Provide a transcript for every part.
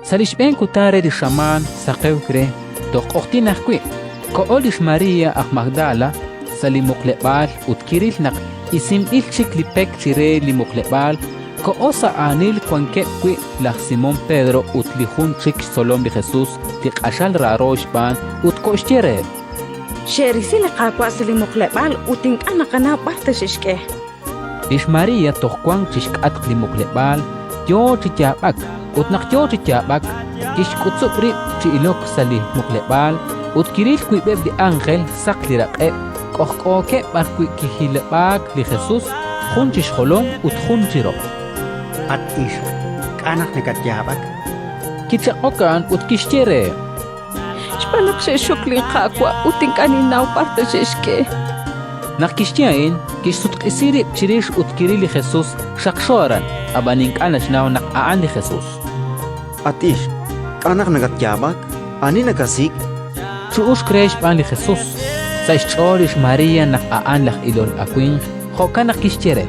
Salishben kutare di shaman saqewkre toqoqtinaqwi ko'olish María aj Magdala salimuqleb'al utkiril naq isim ilchik lipek chire limuqleb'al ko'osa anil kwankeb'kwi laj Simón Pedro utlijun chik solom li Jesús tiq'axal rarox ban utko'xtiere Xerisi liqaqwa salimuqleb'al utink'anaqana p'ajtaxixk'e Lix María toqkwan chixk'atq limuqleb'al yo chityab'ak utnaq yo chityab'ak kixk'utz'ub' rib' chi'ilok salimuqleb'al utkiril kwib'eb' li ángel saq li raq'eb' k'ojk'ookeb' b'arkwi kijilb'ak li Jesús jun chixjolom utjun chiroq At ish, k'anaq nikatyab'ak. kichaq'okan utkixtiere Xpanaq xexok liqaqwa utink'aninaw p'ajtaxixk'e naq kixtia'in kixsutq'isi rib' chirix utkiril li Jesús xaqxo'aran ab'anink'anaxnaw naq a'an li Jesús At ish, k'anaq nikatyab'ak. Ani nakasik. chu'ux kreex b'an li Jesús sa ixch'oolix María naq a'an laj ilol akwinj jo'kan naq kixtiere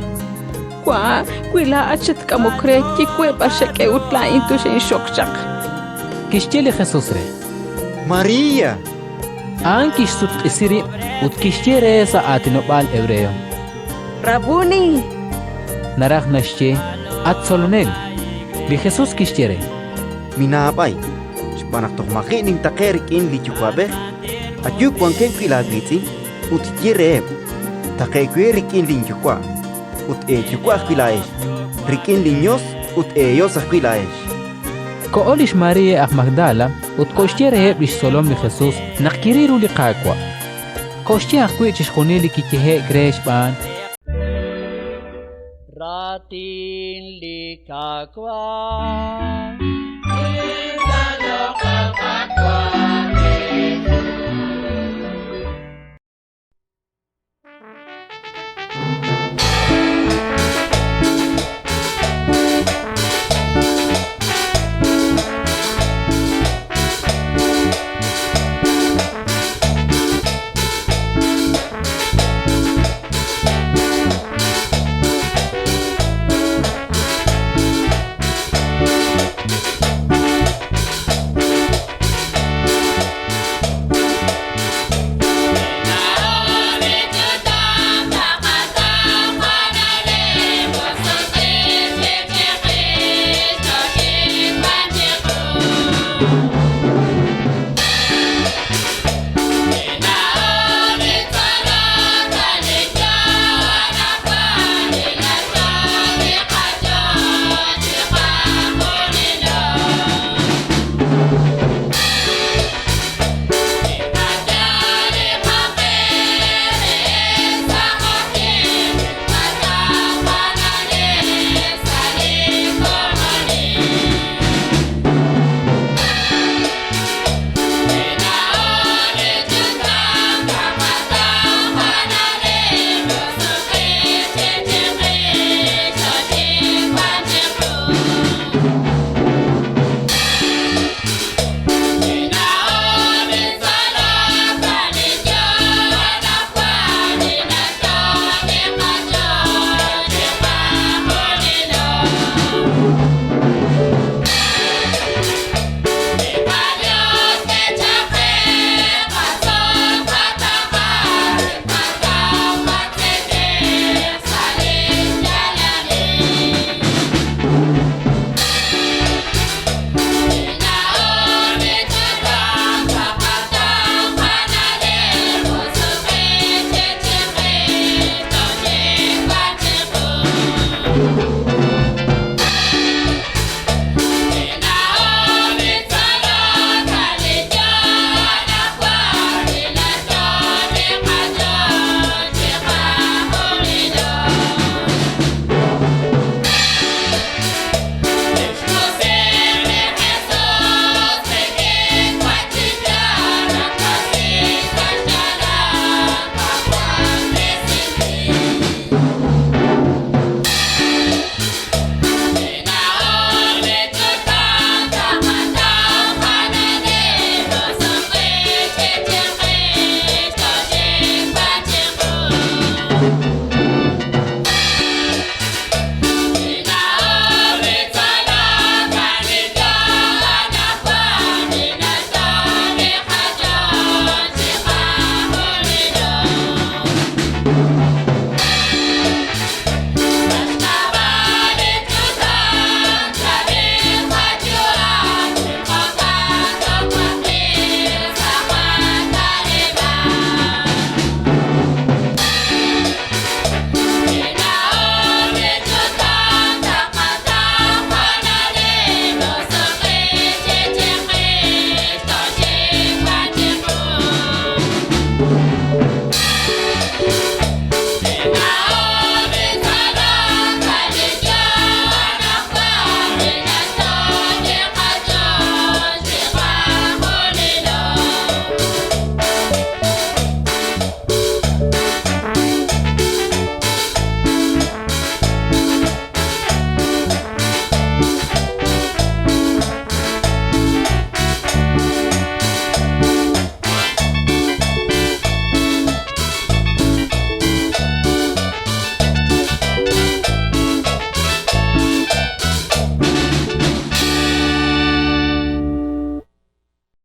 Kwa kwila achat kamokre kikwe b'axak'e utla'in tuxinxokchaq kixtie li Jesús re María. an kixsutq'isi rib' utkixtiere sa atinob'al hebreo Rabuni naraj naxche at solonel li Jesús kixtiere Minabay. Xpanaq toqmaqi ning taqerik in li chukwabej. Atyuk wanken kwilagritzi. Utityereeb. Taqekwerik in lin chukwa. Ut chukwaj kwilaesh. Rikin linyos ut yosaj kwilaesh. ko'olix María aj Magdala utkoxtiere lix solom li Jesús naq kiriru li qakwa koxtiaj kwi chixjunil li kikyeje' kreex b'an Ratin likakwa Thank you.